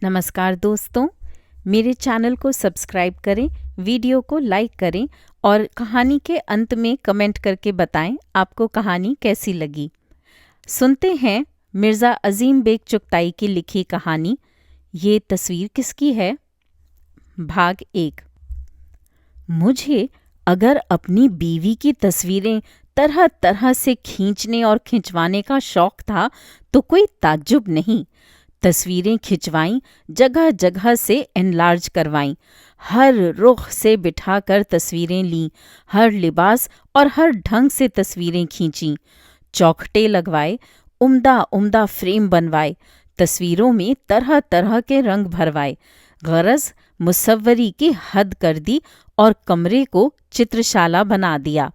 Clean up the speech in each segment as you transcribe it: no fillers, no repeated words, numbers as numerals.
नमस्कार दोस्तों, मेरे चैनल को सब्सक्राइब करें, वीडियो को लाइक करें और कहानी के अंत में कमेंट करके बताएं आपको कहानी कैसी लगी। सुनते हैं मिर्ज़ा अजीम बेग चुगताई की लिखी कहानी ये तस्वीर किसकी है। भाग 1। मुझे अगर अपनी बीवी की तस्वीरें तरह तरह से खींचने और खिंचवाने का शौक था तो कोई ताज्जुब नहीं। तस्वीरें खिंचवाईं, जगह जगह से एनलार्ज करवाईं, हर रुख से बिठाकर तस्वीरें लीं, हर लिबास और हर ढंग से तस्वीरें खींचीं, चौखटे लगवाए, उम्दा उम्दा फ्रेम बनवाए, तस्वीरों में तरह तरह के रंग भरवाए, गरज मुसव्वरी की हद कर दी और कमरे को चित्रशाला बना दिया।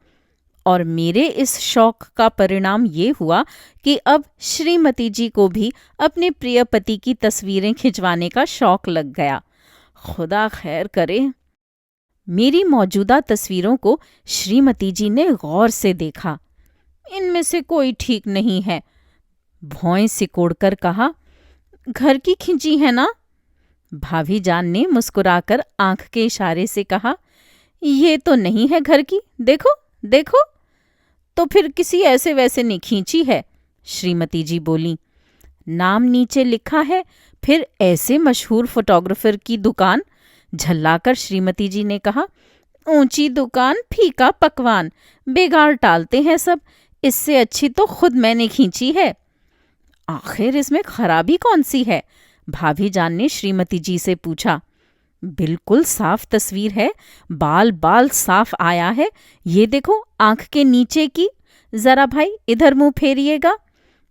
और मेरे इस शौक का परिणाम ये हुआ कि अब श्रीमती जी को भी अपने प्रिय पति की तस्वीरें खिंचवाने का शौक लग गया। खुदा खैर करे। मेरी मौजूदा तस्वीरों को श्रीमती जी ने गौर से देखा। इनमें से कोई ठीक नहीं है, भौएं सिकोड़कर कहा। घर की खिंची है ना? भाभी जान ने मुस्कुराकर आंख के इशारे से कहा, ये तो नहीं है घर की, देखो देखो। तो फिर किसी ऐसे वैसे ने खींची है, श्रीमती जी बोली। नाम नीचे लिखा है, फिर ऐसे मशहूर फोटोग्राफर की दुकान, झल्लाकर श्रीमती जी ने कहा। ऊंची दुकान, फीका पकवान, बेगार टालते हैं सब, इससे अच्छी तो खुद मैंने खींची है। आखिर इसमें खराबी कौन सी है? भाभी जान ने श्रीमती जी से पूछा। बिल्कुल साफ तस्वीर है, बाल बाल साफ आया है, ये देखो आंख के नीचे की। जरा भाई इधर मुंह फेरिएगा।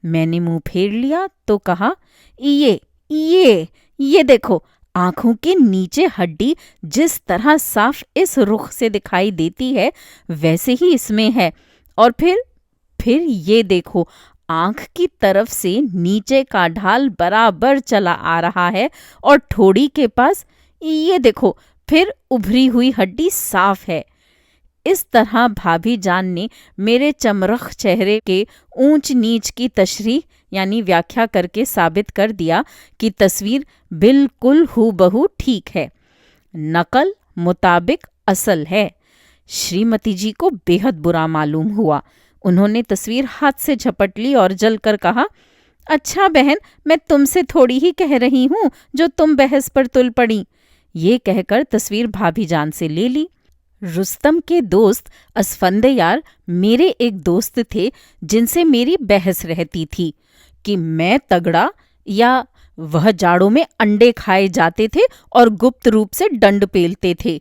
मैंने मुंह फेर लिया तो कहा, ये देखो, आंखों के नीचे हड्डी जिस तरह साफ इस रुख से दिखाई देती है वैसे ही इसमें है। और फिर ये देखो, आंख की तरफ से नीचे का ढाल बराबर चला आ रहा है और ठोड़ी के पास ये देखो, फिर उभरी हुई हड्डी साफ है। इस तरह भाभी जान ने मेरे चमरख चेहरे के ऊंच नीच की तशरीह यानी व्याख्या करके साबित कर दिया कि तस्वीर बिल्कुल हूबहू ठीक है, नकल मुताबिक असल है। श्रीमती जी को बेहद बुरा मालूम हुआ। उन्होंने तस्वीर हाथ से झपट ली और जलकर कहा, अच्छा बहन, मैं तुमसे थोड़ी ही कह रही हूँ जो तुम बहस पर तुल पड़ी। ये कहकर तस्वीर भाभी जान से ले ली। रुस्तम के दोस्त असफंदयार मेरे एक दोस्त थे जिनसे मेरी बहस रहती थी कि मैं तगड़ा या वह जाड़ों में अंडे खाए जाते थे और गुप्त रूप से दंड पेलते थे।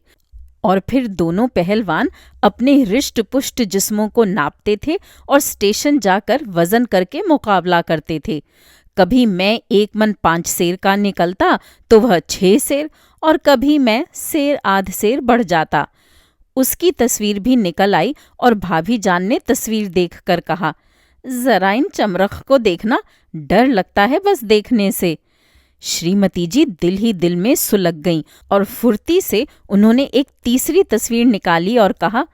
और फिर दोनों पहलवान अपने रिष्ट पुष्ट जिस्मों को नापते थे और स्टेशन जाकर वजन करके मुकाबला करते थे। कभी मैं 1 मन 5 सेर का निकलता तो वह 6 सेर, और कभी मैं सेर आध सेर बढ़ जाता। उसकी तस्वीर भी निकल आई और भाभी जान ने तस्वीर देखकर कहा, जरा इन चमरख को देखना, डर लगता है बस देखने से। श्रीमती जी दिल ही दिल में सुलग गईं और फुर्ती से उन्होंने एक तीसरी तस्वीर निकाली और कहा,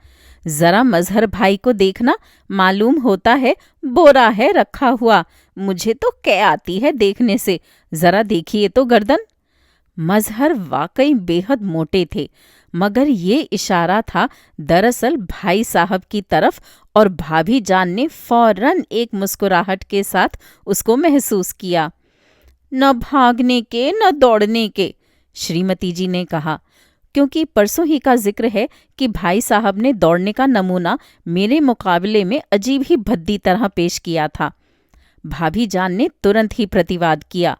जरा मजहर भाई को देखना, मालूम होता है बोरा है रखा हुआ, मुझे तो कै आती है देखने से, जरा देखिए तो गर्दन। मजहर वाकई बेहद मोटे थे, मगर ये इशारा था दरअसल भाई साहब की तरफ और भाभी जान ने फौरन एक मुस्कुराहट के साथ उसको महसूस किया। न भागने के न दौड़ने के, श्रीमती जी ने कहा, क्योंकि परसों ही का जिक्र है कि भाई साहब ने दौड़ने का नमूना मेरे मुकाबले में अजीब ही भद्दी तरह पेश किया था। भाभी जान ने तुरंत ही प्रतिवाद किया।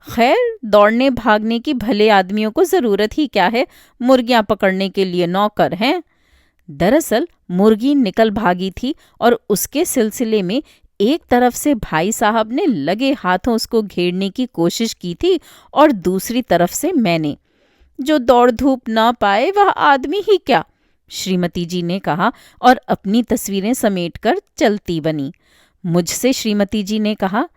खैर, दौड़ने भागने की भले आदमियों को जरूरत ही क्या है, मुर्गियां पकड़ने के लिए नौकर हैं। दरअसल मुर्गी निकल भागी थी और उसके सिलसिले में एक तरफ से भाई साहब ने लगे हाथों उसको घेरने की कोशिश की थी और दूसरी तरफ से मैंने। जो दौड़ धूप ना पाए वह आदमी ही क्या, श्रीमती जी ने कहा और अपनी तस्वीरें समेटकर चलती बनी। मुझसे श्रीमती जी ने कहा,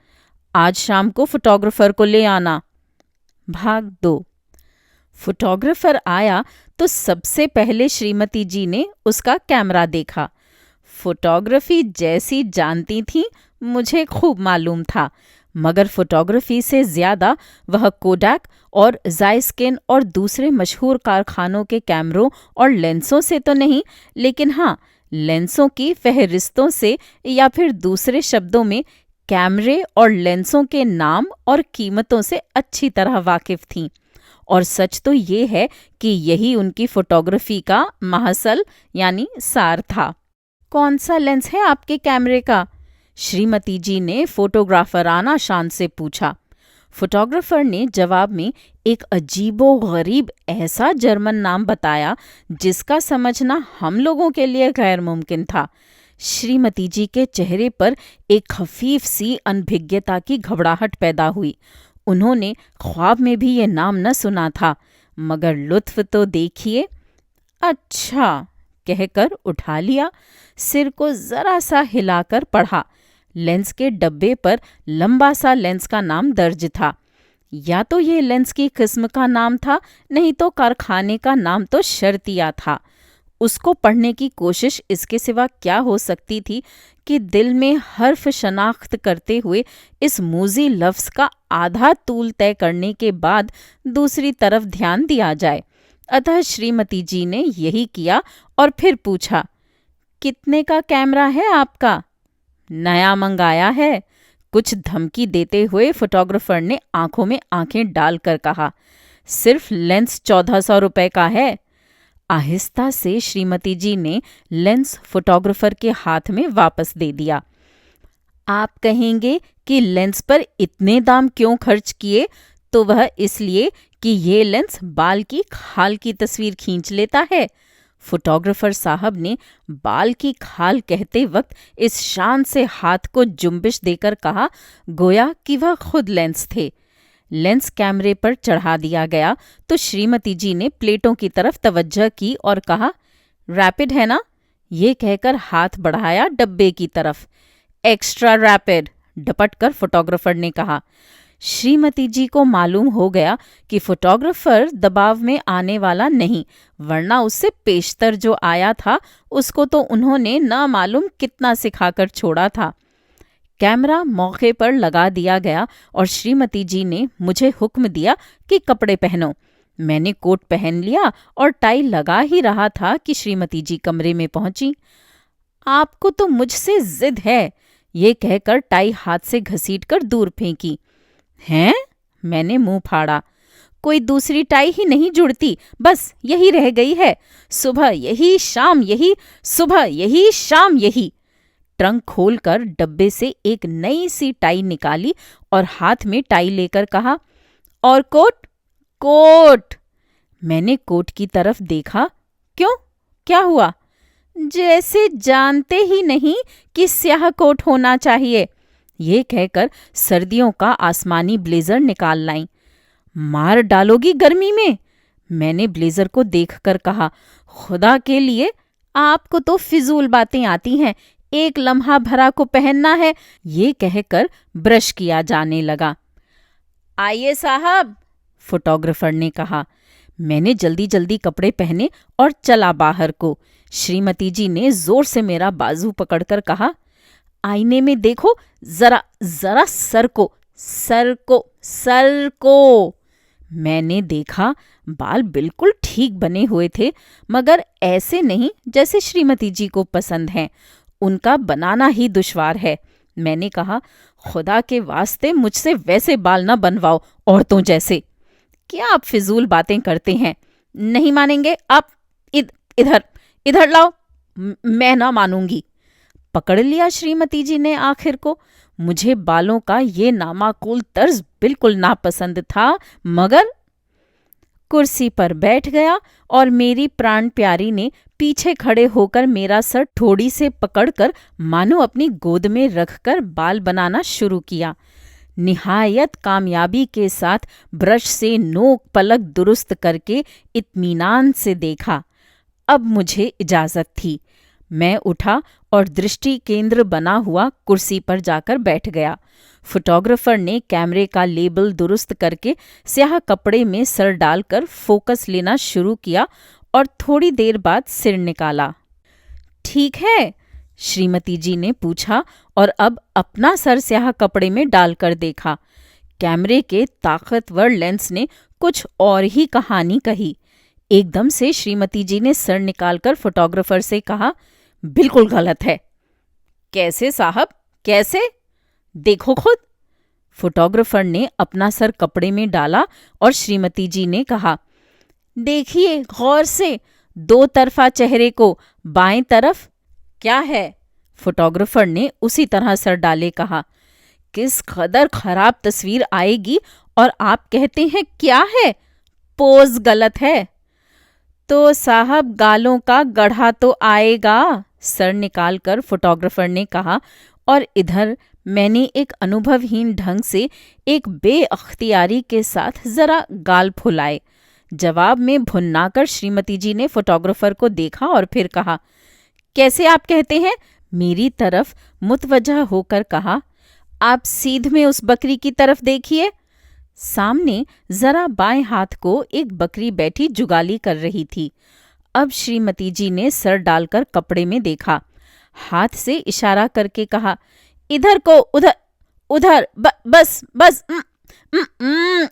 आज शाम को फोटोग्राफर को ले आना। भाग 2। फोटोग्राफर आया तो सबसे पहले श्रीमती जी ने उसका कैमरा देखा। फोटोग्राफी जैसी जानती थी मुझे खूब मालूम था, मगर फोटोग्राफी से ज़्यादा वह कोडैक और जाइस्किन और दूसरे मशहूर कारखानों के कैमरों और लेंसों से तो नहीं, लेकिन हाँ, लेंसों की फहरिस्तों से, या फिर दूसरे शब्दों में कैमरे और लेंसों के नाम और कीमतों से अच्छी तरह वाकिफ थीं। और सच तो ये है कि यही उनकी फोटोग्राफी का महासल यानी सार था। कौन सा लेंस है आपके कैमरे का? श्रीमती जी ने फोटोग्राफराना शान से पूछा। फोटोग्राफर ने जवाब में एक अजीबो गरीब ऐसा जर्मन नाम बताया जिसका समझना हम लोगों के लिए गैर मुमकिन था। श्रीमती जी के चेहरे पर एक खफीफ सी अनभिज्ञता की घबराहट पैदा हुई। उन्होंने ख्वाब में भी ये नाम न सुना था, मगर लुत्फ तो देखिए। अच्छा कहकर उठा लिया, सिर को जरा सा हिलाकर पढ़ा। लेंस के डब्बे पर लंबा सा लेंस का नाम दर्ज था। या तो ये लेंस की किस्म का नाम था, नहीं तो कारखाने का नाम तो शर्तिया था। उसको पढ़ने की कोशिश इसके सिवा क्या हो सकती थी कि दिल में हर्फ शनाख्त करते हुए इस मूजी लफ्ज़ का आधा तूल तय करने के बाद दूसरी तरफ ध्यान दिया जाए। अतः श्रीमती जी ने यही किया और फिर पूछा, कितने का कैमरा है आपका? नया मंगाया है, कुछ धमकी देते हुए फोटोग्राफर ने आंखों में आंखें डालकर कहा। सिर्फ लेंस 1400 रुपए का है। आहिस्ता से श्रीमती जी ने लेंस फोटोग्राफर के हाथ में वापस दे दिया। आप कहेंगे कि लेंस पर इतने दाम क्यों खर्च किए, तो वह इसलिए कि ये लेंस बाल की खाल की तस्वीर खींच लेता है। फोटोग्राफर साहब ने बाल की खाल कहते वक्त इस शान से हाथ को जुम्बिश देकर कहा, गोया कि वह खुद लेंस थे। लेंस कैमरे पर चढ़ा दिया गया तो श्रीमती जी ने प्लेटों की तरफ तवज्जो की और कहा, रैपिड है ना? ये कहकर हाथ बढ़ाया डब्बे की तरफ। एक्स्ट्रा रैपिड, डपट कर फोटोग्राफर ने कहा। श्रीमती जी को मालूम हो गया कि फोटोग्राफर दबाव में आने वाला नहीं, वरना उससे पेशतर जो आया था उसको तो उन्होंने ना मालूम कितना सिखाकर छोड़ा था। कैमरा मौके पर लगा दिया गया और श्रीमती जी ने मुझे हुक्म दिया कि कपड़े पहनो। मैंने कोट पहन लिया और टाई लगा ही रहा था कि श्रीमती जी कमरे में पहुंची। आपको तो मुझसे जिद है, ये कहकर टाई हाथ से घसीटकर दूर फेंकी। हैं? मैंने मुंह फाड़ा। कोई दूसरी टाई ही नहीं जुड़ती, बस यही रह गई है। सुबह यही, शाम यही, सुबह यही, शाम यही। ट्रंक खोलकर डब्बे से एक नई सी टाई निकाली और हाथ में टाई लेकर कहा, और कोट? कोट। मैंने कोट की तरफ देखा। क्यों, क्या हुआ? जैसे जानते ही नहीं कि स्याह कोट होना चाहिए। ये कहकर सर्दियों का आसमानी ब्लेजर निकाल लाई। मार डालोगी गर्मी में? मैंने ब्लेजर को देखकर कहा। खुदा के लिए, आपको तो फिजूल बातें आती हैं, एक लम्हा भरा को पहनना है। ये कहकर ब्रश किया जाने लगा। आइए साहब, फोटोग्राफर ने कहा। मैंने जल्दी जल्दी कपड़े पहने और चला बाहर को। श्रीमती जी ने जोर से मेरा बाजू पकड़कर कहा, आईने में देखो, जरा जरा सर को, सर को, सर को। मैंने देखा, बाल बिल्कुल ठीक बने हुए थे, मगर ऐसे नहीं जैसे श्रीमती जी को पसंद हैं। उनका बनाना ही दुश्वार है। मैंने कहा, खुदा के वास्ते मुझसे वैसे बाल न बनवाओ, औरतों जैसे। क्या आप फिजूल बातें करते हैं? नहीं मानेंगे आप? इधर इधर लाओ। मैं ना मानूंगी। पकड़ लिया श्रीमती जी ने आखिर को। मुझे बालों का ये नामाकूल तर्ज बिल्कुल नापसंद था, मगर कुर्सी पर बैठ गया और मेरी प्राण प्यारी ने पीछे खड़े होकर मेरा सर ठोड़ी से पकड़कर मानो अपनी गोद में रखकर बाल बनाना शुरू किया। निहायत कामयाबी के साथ ब्रश से नोक पलक दुरुस्त करके इत्मीनान से देखा। अब मुझे इजाजत थी। मैं उठा और दृष्टि केंद्र बना हुआ कुर्सी पर जाकर बैठ गया। फोटोग्राफर ने कैमरे का लेबल दुरुस्त करके स्याह कपड़े में सर डालकर फोकस लेना शुरू किया और थोड़ी देर बाद सिर निकाला। ठीक है, श्रीमती जी ने पूछा और अब अपना सर स्याह कपड़े में डालकर देखा। कैमरे के ताकतवर लेंस ने कुछ और ही कहानी कही। एकदम से श्रीमती जी ने सर निकालकर फोटोग्राफर से कहा, बिल्कुल गलत है। कैसे साहब, कैसे? देखो खुद। फोटोग्राफर ने अपना सर कपड़े में डाला और श्रीमती जी ने कहा, देखिए गौर से, दो तरफा चेहरे को, बाएं तरफ। क्या है? फोटोग्राफर ने उसी तरह सर डाले कहा, किस कदर खराब तस्वीर आएगी और आप कहते हैं क्या है? पोज गलत है। तो साहब गालों का गढ़ा तो आएगा, सर निकालकर फोटोग्राफर ने कहा। और इधर मैंने एक अनुभवहीन ढंग से एक बेअख्तियारी के साथ जरा गाल फुलाए। जवाब में भुन्नाकर श्रीमती जी ने फोटोग्राफर को देखा और फिर कहा, कैसे आप कहते हैं? मेरी तरफ मुतवज्जा होकर कहा, आप सीध में उस बकरी की तरफ देखिए। सामने जरा बाएं हाथ को एक बकरी बैठी जुगाली कर रही थी। अब श्रीमती जी ने सर डालकर कपड़े में देखा, हाथ से इशारा करके कहा, इधर को, उधर, उधर, बस बस,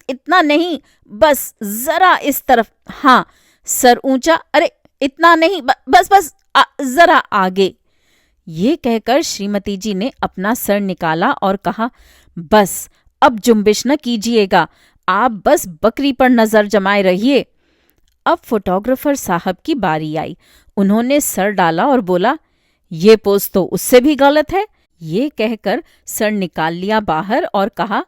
इतना नहीं, बस जरा इस तरफ, हाँ, सर ऊंचा, अरे इतना नहीं, बस बस, जरा आगे। ये कहकर श्रीमती जी ने अपना सर निकाला और कहा, बस अब जुम्बिश न कीजिएगा, आप बस बकरी पर नजर जमाए रहिए। अब फोटोग्राफर साहब की बारी आई। उन्होंने सर डाला और बोला, ये पोज तो उससे भी गलत है। ये कहकर सर निकाल लिया बाहर और कहा,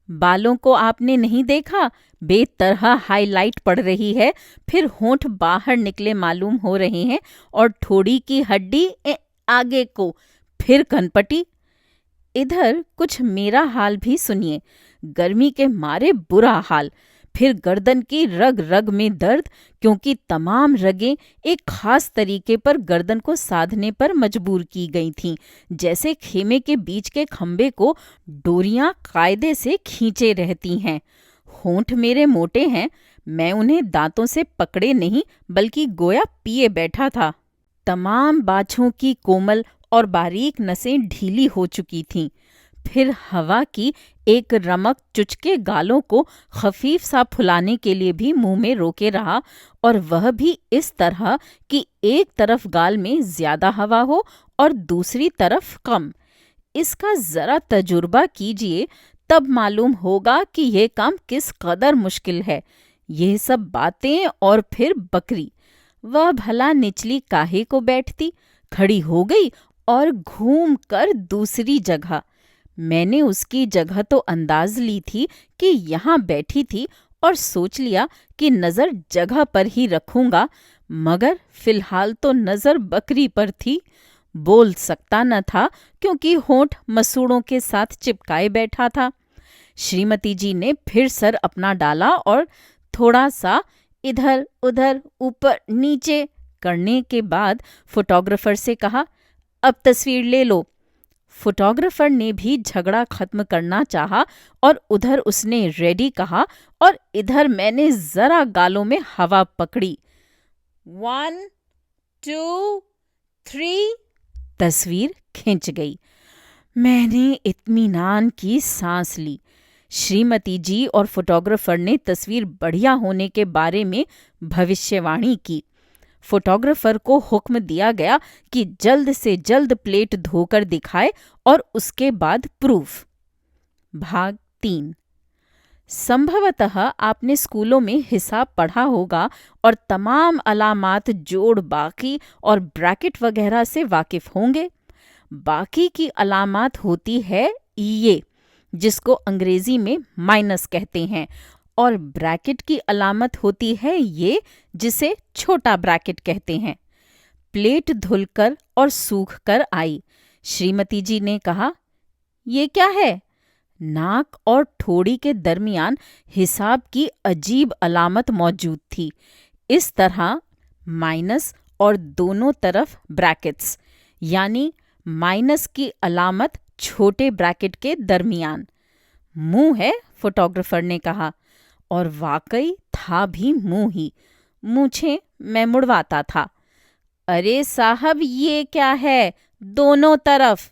बालों को आपने नहीं देखा? बेतरह हाईलाइट पड़ रही है, फिर होंठ बाहर निकले मालूम हो रहे हैं और ठोड़ी की हड्डी आगे को, फिर कनपटी। इधर कुछ मेरा हाल भी सुनिए। गर्मी के मारे बुरा हाल, फिर गर्दन की रग रग में दर्द, क्योंकि तमाम रगें एक खास तरीके पर गर्दन को साधने पर मजबूर की गई थीं, जैसे खेमे के बीच के खंबे को डोरियां कायदे से खींचे रहती हैं। होंठ मेरे मोटे हैं, मैं उन्हें दांतों से पकड़े नहीं बल्कि गोया पिए बैठा था। तमाम बाछों की कोमल और बारीक नसें ढीली हो चुकी थीं। फिर हवा की एक रमक चुचके गालों को खफीफ सा फुलाने के लिए भी मुंह में रोके रहा, और वह भी इस तरह कि एक तरफ गाल में ज्यादा हवा हो और दूसरी तरफ कम। इसका जरा तजुर्बा कीजिए, तब मालूम होगा कि यह काम किस कदर मुश्किल है। यह सब बातें और फिर बकरी, वह भला निचली काहे को बैठती, खड़ी हो गई और घूम कर दूसरी जगह। मैंने उसकी जगह तो अंदाज ली थी कि यहाँ बैठी थी और सोच लिया कि नजर जगह पर ही रखूंगा, मगर फिलहाल तो नजर बकरी पर थी। बोल सकता न था क्योंकि होंठ मसूड़ों के साथ चिपकाए बैठा था। श्रीमती जी ने फिर सर अपना डाला और थोड़ा सा इधर उधर ऊपर नीचे करने के बाद फोटोग्राफर से कहा, अब तस्वीर ले लो। फोटोग्राफर ने भी झगड़ा खत्म करना चाहा और उधर उसने रेडी कहा और इधर मैंने जरा गालों में हवा पकड़ी। 1 2 3 तस्वीर खिंच गई। मैंने इत्मीनान की सांस ली। श्रीमती जी और फोटोग्राफर ने तस्वीर बढ़िया होने के बारे में भविष्यवाणी की। फोटोग्राफर को हुक्म दिया गया कि जल्द से जल्द प्लेट धोकर दिखाए और उसके बाद प्रूफ। भाग 3। संभवतः आपने स्कूलों में हिसाब पढ़ा होगा और तमाम अलामात, जोड़, बाकी और ब्रैकेट वगैरह से वाकिफ होंगे। बाकी की अलामात होती है ये, जिसको अंग्रेजी में माइनस कहते हैं, और ब्रैकेट की अलामत होती है ये, जिसे छोटा ब्रैकेट कहते हैं। प्लेट धुलकर और सूख कर आई। श्रीमती जी ने कहा, ये क्या है? नाक और ठोड़ी के दरमियान हिसाब की अजीब अलामत मौजूद थी। इस तरह माइनस और दोनों तरफ ब्रैकेट्स, यानी माइनस की अलामत छोटे ब्रैकेट के दरमियान। मुंह है, फोटोग्राफर ने कहा, और वाकई था भी मुंह ही। मूछें मैं मुड़वाता था। अरे साहब, ये क्या है? दोनों तरफ।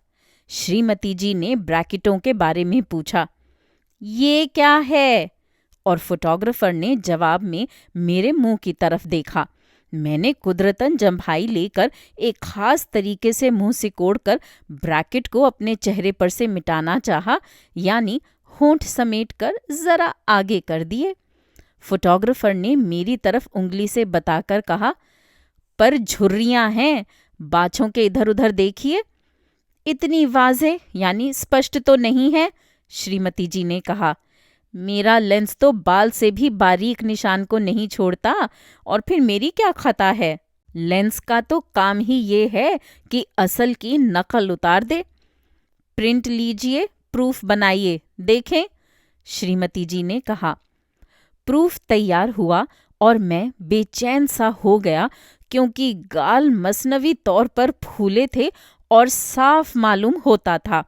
श्रीमती जी ने ब्रैकेटों के बारे में पूछा। ये क्या है? और फोटोग्राफर ने जवाब में मेरे मुंह की तरफ देखा। मैंने कुदरतन जम्भाई लेकर एक खास तरीके से मुंह सिकोड़कर ब्रैकेट को अपने चेहरे पर से मिटाना चाहा, यानी होंठ समेटकर जरा आगे कर दिए। फोटोग्राफर ने मेरी तरफ उंगली से बताकर कहा, पर झुर्रियां हैं, बाछों के इधर उधर देखिए। इतनी वाज़ेह यानी स्पष्ट तो नहीं है, श्रीमती जी ने कहा। मेरा लेंस तो बाल से भी बारीक निशान को नहीं छोड़ता, और फिर मेरी क्या खता है? लेंस का तो काम ही ये है कि असल की नकल उतार दे। प्रिंट लीजिए, प्रूफ बनाइए, देखें, श्रीमती जी ने कहा। प्रूफ तैयार हुआ और मैं बेचैन सा हो गया, क्योंकि गाल मसनवी तौर पर फूले थे और साफ मालूम होता था।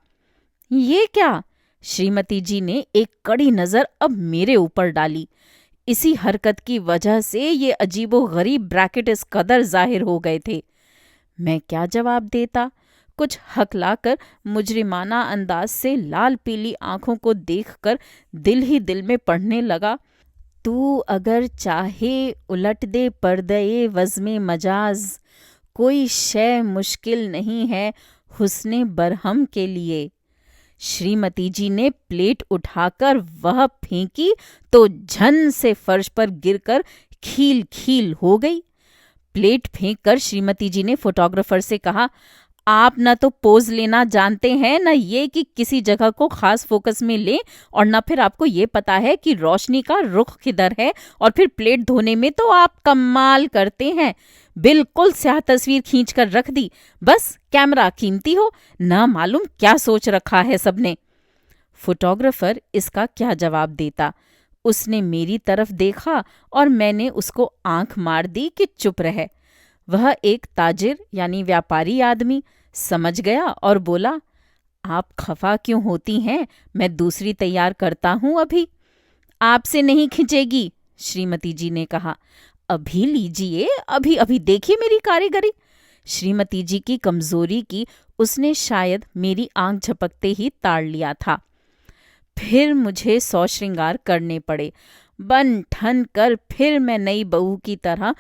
ये क्या? श्रीमती जी ने एक कड़ी नज़र अब मेरे ऊपर डाली। इसी हरकत की वजह से ये अजीबो-गरीब ब्रैकेट इस कदर जाहिर हो गए थे। मैं क्या जवाब देता? कुछ हकलाकर मुजरिमाना अंदाज से लाल पीली आंखों को देखकर दिल ही दिल में पढ़ने लगा, तू अगर चाहे उलट दे पर्दे वज़्म मजाज, कोई शय मुश्किल नहीं है हुस्ने बरहम के लिए। श्रीमती जी ने प्लेट उठाकर वह फेंकी तो झन से फर्श पर गिरकर खील खील हो गई। प्लेट फेंककर श्रीमती जी ने फोटोग्राफर से कहा, आप न तो पोज लेना जानते हैं, न ये कि किसी जगह को खास फोकस में लें, और न फिर आपको ये पता है कि रोशनी का रुख किधर है, और फिर प्लेट धोने में तो आप कमाल करते हैं। बिल्कुल स्याह तस्वीर खींच कर रख दी, बस कैमरा कीमती हो, न मालूम क्या सोच रखा है सबने। फोटोग्राफर इसका क्या जवाब देता? उसने मेरी तरफ देखा और मैंने उसको आंख मार दी कि चुप रहे। वह एक ताजिर यानी व्यापारी आदमी समझ गया और बोला, आप खफा क्यों होती हैं? मैं दूसरी तैयार करता हूं अभी। आपसे नहीं खिंचेगी, श्रीमती जी ने कहा। अभी लीजिए, अभी अभी देखिए मेरी कारीगरी। श्रीमती जी की कमजोरी की उसने शायद मेरी आंख झपकते ही ताड़ लिया था। फिर मुझे सौ श्रृंगार करने पड़े। बन ठन कर फिर मैं नई बहू की तरह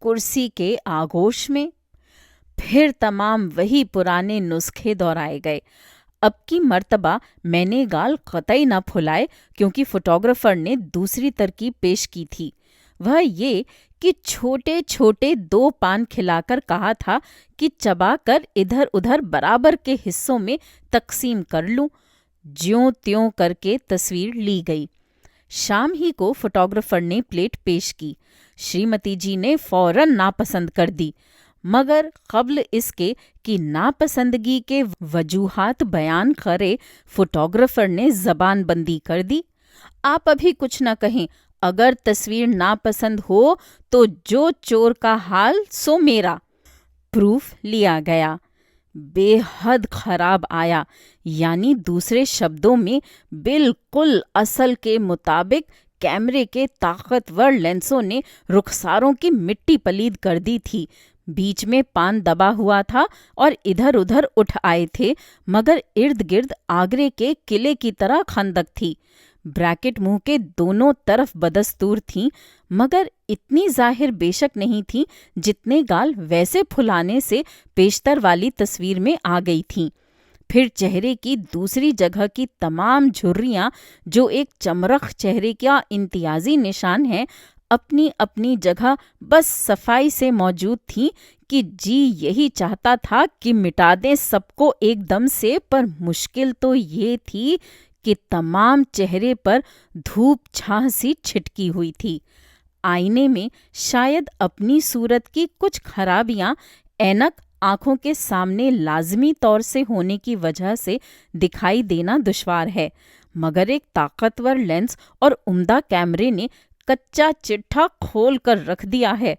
कुर्सी के आगोश में। फिर तमाम वही पुराने नुस्खे दोहराए गए। अब की मर्तबा मैंने गाल कतई न फुलाए, क्योंकि फोटोग्राफर ने दूसरी तरकीब पेश की थी। वह ये कि छोटे छोटे 2 पान खिलाकर कहा था कि चबाकर इधर उधर बराबर के हिस्सों में तकसीम कर लूं। ज्यों त्यों करके तस्वीर ली गई। शाम ही को फोटोग्राफर ने प्लेट पेश की। श्रीमती जी ने फौरन नापसंद कर दी, मगर कब्ल इसके कि नापसंदगी के वजूहात बयान करे, फोटोग्राफर ने जबान बंदी कर दी। आप अभी कुछ न कहें, अगर तस्वीर नापसंद हो तो जो चोर का हाल सो मेरा। प्रूफ लिया गया। बेहद खराब आया, यानी दूसरे शब्दों में बिल्कुल असल के मुताबिक कैमरे के ताकतवर लेंसों ने रुखसारों की मिट्टी पलीद कर दी थी। बीच में पान दबा हुआ था और इधर उधर उठ आए थे, मगर इर्द गिर्द आगरे के किले की तरह खंदक थी। ब्रैकेट मुंह के दोनों तरफ बदस्तूर थीं, मगर इतनी जाहिर बेशक नहीं थी जितने गाल वैसे फुलाने से पेशतर वाली तस्वीर में आ गई थीं। फिर चेहरे की दूसरी जगह की तमाम झुर्रियां, जो एक चमरख चेहरे का इम्तियाजी निशान है, अपनी अपनी जगह बस सफाई से मौजूद थीं कि जी यही चाहता था कि मिटा दें सबको एकदम से। पर मुश्किल तो ये थी कि तमाम चेहरे पर धूप छाह सी छिटकी हुई थी। आईने में शायद अपनी सूरत की कुछ खराबियां ऐनक आंखों के सामने लाजमी तौर से होने की वजह से दिखाई देना दुश्वार है, मगर एक ताकतवर लेंस और उम्दा कैमरे ने कच्चा चिट्ठा खोल कर रख दिया है।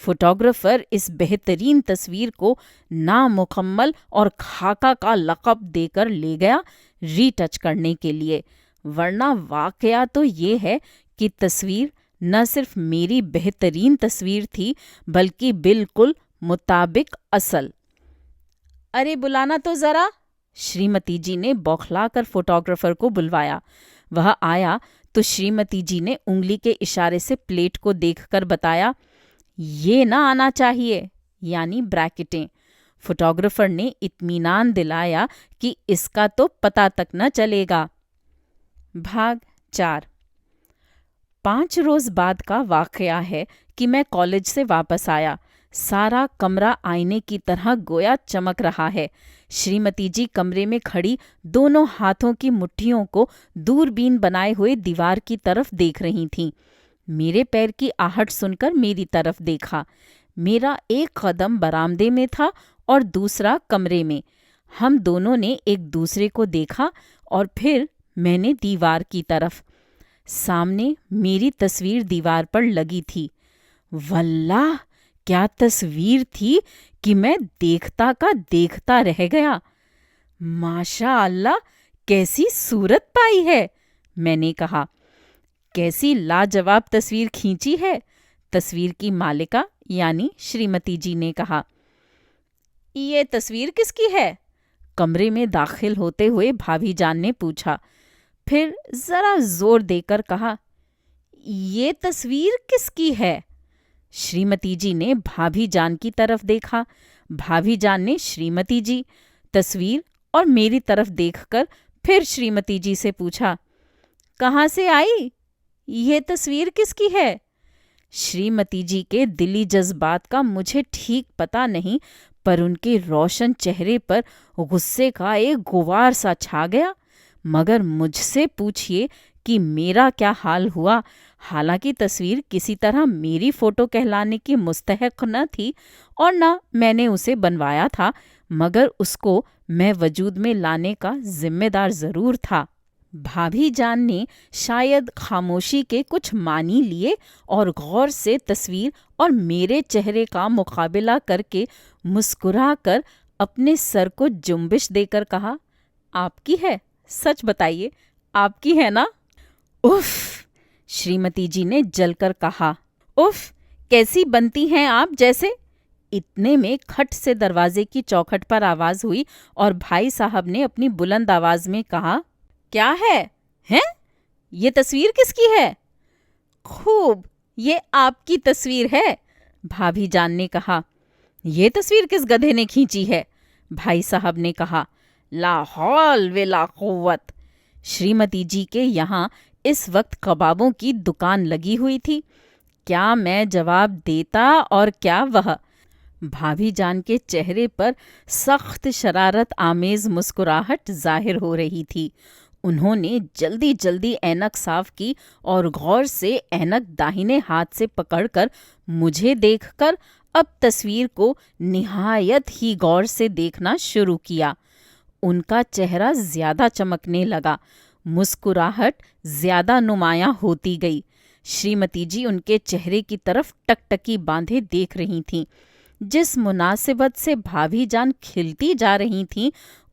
फोटोग्राफर इस बेहतरीन तस्वीर को नामुकम्मल और खाका का लक़ब देकर ले गया रीटच करने के लिए, वरना वाकया तो ये है कि तस्वीर न सिर्फ मेरी बेहतरीन तस्वीर थी, बल्कि बिल्कुल मुताबिक असल। अरे बुलाना तो जरा। श्रीमती जी ने बौखलाकर फोटोग्राफर को बुलवाया। वह आया तो श्रीमती जी ने उंगली के इशारे से प्लेट को देखकर बताया, ये ना आना चाहिए, यानी ब्रैकेटें। फोटोग्राफर ने इत्मीनान दिलाया कि इसका तो पता तक न चलेगा। भाग 4। 5 रोज बाद का वाकया है कि मैं कॉलेज से वापस आया। सारा कमरा आईने की तरह गोया चमक रहा है। श्रीमती जी कमरे में खड़ी दोनों हाथों की मुट्ठियों को दूरबीन बनाए हुए दीवार की तरफ देख रही थीं। मेरे पैर की आहट सुनकर मेरी तरफ देखा। मेरा एक कदम बरामदे में था और दूसरा कमरे में। हम दोनों ने एक दूसरे को देखा और फिर मैंने दीवार की तरफ। सामने मेरी तस्वीर दीवार पर लगी थी। वल्लाह, क्या तस्वीर थी कि मैं देखता का देखता रह गया। माशा अल्लाह, कैसी सूरत पाई है, मैंने कहा। कैसी लाजवाब तस्वीर खींची है, तस्वीर की मालिका यानी श्रीमती जी ने कहा। ये तस्वीर किसकी है? कमरे में दाखिल होते हुए भाभी जान ने पूछा। फिर जरा जोर देकर कहा, ये तस्वीर किसकी है? श्रीमती जी ने भाभी जान की तरफ देखा। भाभी जान ने श्रीमती जी, तस्वीर और मेरी तरफ देखकर फिर श्रीमती जी से पूछा, कहाँ से आई? ये तस्वीर किसकी है? श्रीमती जी के दिली जज्बात का मुझे ठीक पता नहीं, पर उनके रोशन चेहरे पर गुस्से का एक गुबार सा छा गया। मगर मुझसे पूछिए कि मेरा क्या हाल हुआ। हालांकि तस्वीर किसी तरह मेरी फोटो कहलाने की मुस्तहक न थी और न मैंने उसे बनवाया था, मगर उसको मैं वजूद में लाने का जिम्मेदार जरूर था। भाभी जान ने शायद खामोशी के कुछ मानी लिए और गौर से तस्वीर और मेरे चेहरे का मुकाबला करके मुस्कुराकर अपने सर को जुम्बिश देकर कहा, आपकी है? सच बताइए, आपकी है ना? उफ, श्रीमती जी ने जलकर कहा। उफ, कैसी बनती हैं आप जैसे। इतने में खट से दरवाजे की चौखट पर आवाज हुई और भाई साहब ने अपनी बुलंद आवाज में कहा, क्या है? हैं? ये तस्वीर किसकी है? खूब, ये आपकी तस्वीर है, भाभी जान ने कहा। ये तस्वीर किस गधे ने खींची है? भाई साहब ने कहा। ला हौल वे ला कुव्वत। श्रीमती जी के यहाँ इस वक्त कबाबों की दुकान लगी हुई थी। क्या मैं जवाब देता और क्या वह। भाभी जान के चेहरे पर सख्त शरारत आमेज मुस्कुराहट जाहिर हो रही थी। उन्होंने जल्दी जल्दी ऐनक साफ की और गौर से ऐनक दाहिने हाथ से पकड़कर मुझे देखकर अब तस्वीर को निहायत ही गौर से देखना शुरू किया। उनका चेहरा ज्यादा चमकने लगा, मुस्कुराहट ज्यादा नुमायां होती गई। श्रीमती जी उनके चेहरे की तरफ टकटकी बांधे देख रही थीं। जिस मुनासिबत से भाभी जान खिलती जा रही थीं,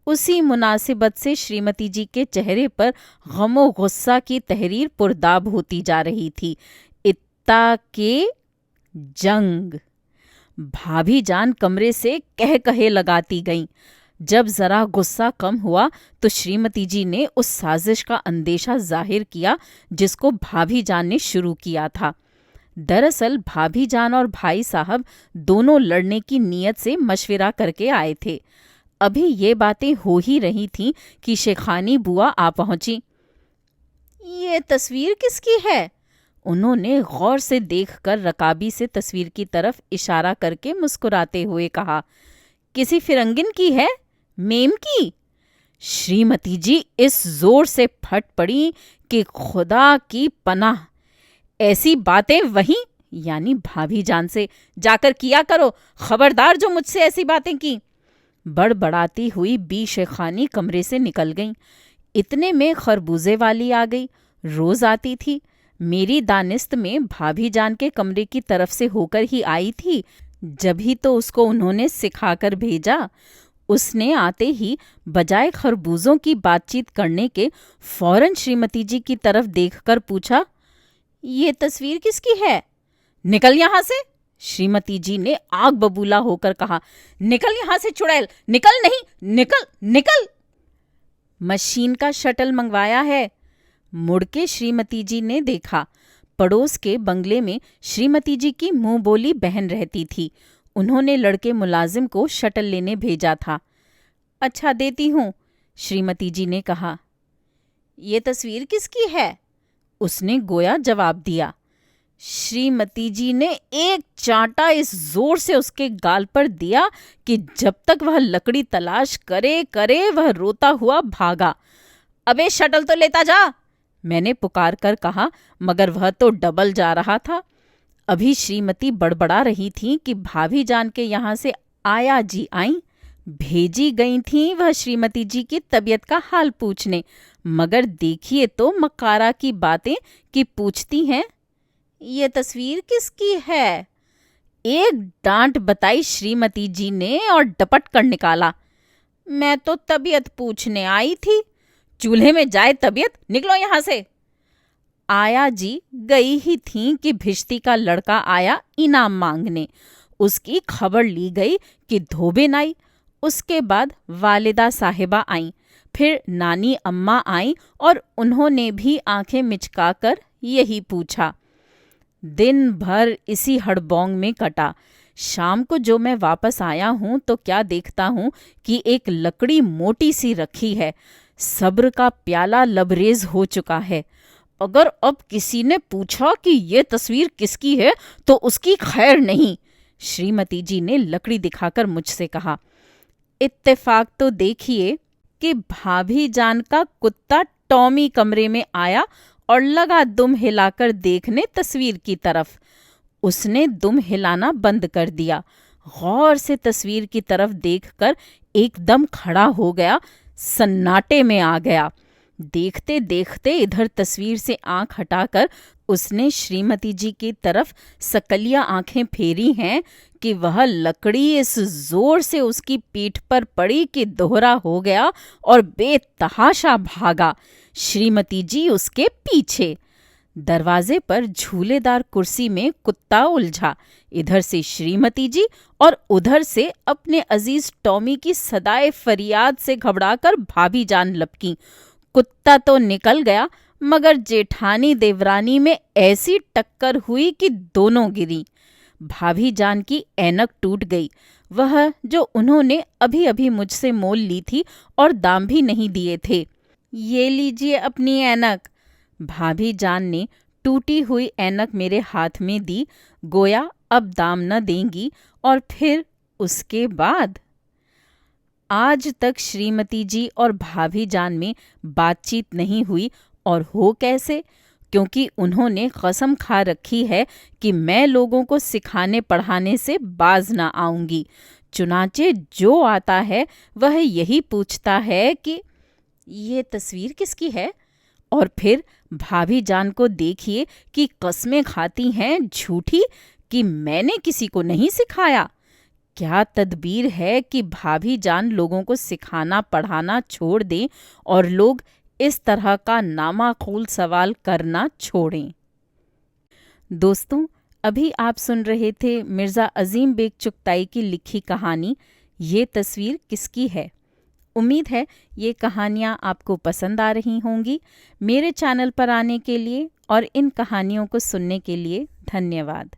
उसी मुनासिबत से श्रीमती जी के चेहरे पर गमो गुस्सा की तहरीर पुरदाब होती जा रही थी। इत्ता के जंग। भाभी जान कमरे से कह कहे लगाती गईं। जब जरा गुस्सा कम हुआ तो श्रीमती जी ने उस साजिश का अंदेशा जाहिर किया जिसको भाभी जान ने शुरू किया था। दरअसल भाभी जान और भाई साहब दोनों लड़ने की नीयत से मशविरा करके आए थे। अभी ये बातें हो ही रही थीं कि शेखानी बुआ आ पहुंची। ये तस्वीर किसकी है? उन्होंने गौर से देखकर रकाबी से तस्वीर की तरफ इशारा करके मुस्कुराते हुए कहा, किसी फिरंगिन की है? मेम की? श्रीमती जी इस जोर से फट पड़ी कि खुदा की पनाह, ऐसी बातें वहीं यानी भाभी जान से जाकर किया करो, खबरदार जो मुझसे ऐसी बातें की। बड़बड़ाती हुई बी शेखानी कमरे से निकल गईं। इतने में खरबूजे वाली आ गई। रोज आती थी। मेरी दानिस्त में भाभी जान के कमरे की तरफ से होकर ही आई थी, जब ही तो उसको उन्होंने सिखाकर भेजा। उसने आते ही बजाय खरबूजों की बातचीत करने के फौरन श्रीमती जी की तरफ देखकर पूछा, ये तस्वीर किसकी है? निकल यहाँ से, श्रीमती जी ने आग बबूला होकर कहा, निकल यहां से चुड़ैल, निकल, नहीं, निकल निकल। मशीन का शटल मंगवाया है। मुड़ के श्रीमती जी ने देखा, पड़ोस के बंगले में श्रीमती जी की मुंह बोली बहन रहती थी। उन्होंने लड़के मुलाजिम को शटल लेने भेजा था। अच्छा, देती हूँ, श्रीमती जी ने कहा। ये तस्वीर किसकी है? उसने गोया जवाब दिया। श्रीमती जी ने एक चांटा इस जोर से उसके गाल पर दिया कि जब तक वह लकड़ी तलाश करे करे वह रोता हुआ भागा। अबे शटल तो लेता जा, मैंने पुकार कर कहा, मगर वह तो डबल जा रहा था। अभी श्रीमती बड़बड़ा रही थी कि भाभी जान के यहाँ से आया जी आई। भेजी गई थी वह श्रीमती जी की तबीयत का हाल पूछने, मगर देखिए तो मकारा की बातें कि पूछती हैं, ये तस्वीर किसकी है? एक डांट बताई श्रीमती जी ने और डपट कर निकाला, मैं तो तबीयत पूछने आई थी। चूल्हे में जाए तबीयत, निकलो यहां से। आया जी गई ही थी कि भिश्ती का लड़का आया इनाम मांगने। उसकी खबर ली गई कि धोबे नाई। उसके बाद वालिदा साहिबा आईं, फिर नानी अम्मा आईं और उन्होंने भी आंखें मिचकाकर यही पूछा। दिन भर इसी हड़बौंग में कटा। शाम को जो मैं वापस आया हूं तो क्या देखता हूं कि एक लकड़ी मोटी सी रखी है। सब्र का प्याला लबरेज हो चुका है। अगर अब किसी ने पूछा कि ये तस्वीर किसकी है तो उसकी खैर नहीं। श्रीमती जी ने लकड़ी दिखाकर मुझसे कहा, इत्तेफाक तो देखिए कि भाभी जान का कुत्ता टॉमी कमरे में आया और लगा दुम हिलाकर देखने तस्वीर की तरफ। उसने दुम हिलाना बंद कर दिया। गौर से तस्वीर की तरफ देखकर एकदम खड़ा हो गया, सन्नाटे में आ गया। देखते देखते इधर तस्वीर से आंख हटाकर उसने श्रीमती जी की तरफ सकलिया आंखें फेरी हैं कि वह लकड़ी इस जोर से उसकी पीठ पर पड़ी कि दोहरा हो गया और बेतहाशा भागा। श्रीमती जी उसके पीछे। दरवाजे पर झूलेदार कुर्सी में कुत्ता उलझा। इधर से श्रीमती जी और उधर से अपने अजीज टॉमी की सदाए फरियाद से घबराकर भाभी जान लपकी। कुत्ता तो निकल गया, मगर जेठानी देवरानी में ऐसी टक्कर हुई कि दोनों गिरी। भाभी जान की ऐनक टूट गई, वह जो उन्होंने अभी अभी मुझसे मोल ली थी और दाम भी नहीं दिए थे। ये लीजिए अपनी ऐनक। भाभी जान ने टूटी हुई ऐनक मेरे हाथ में दी, गोया अब दाम न देंगी। और फिर उसके बाद आज तक श्रीमती जी और भाभी जान में बातचीत नहीं हुई, और हो कैसे, क्योंकि उन्होंने कसम खा रखी है कि मैं लोगों को सिखाने पढ़ाने से बाज ना आऊंगी। चुनाचे जो आता है वह यही पूछता है कि ये तस्वीर किसकी है। और फिर भाभी जान को देखिए कि कस्में खाती हैं झूठी कि मैंने किसी को नहीं सिखाया। क्या तदबीर है कि भाभी जान लोगों को सिखाना पढ़ाना छोड़ दें और लोग इस तरह का नामाकूल सवाल करना छोड़ें। दोस्तों, अभी आप सुन रहे थे मिर्ज़ा अजीम बेग चुगताई की लिखी कहानी ये तस्वीर किसकी है। उम्मीद है ये कहानियाँ आपको पसंद आ रही होंगी। मेरे चैनल पर आने के लिए और इन कहानियों को सुनने के लिए धन्यवाद।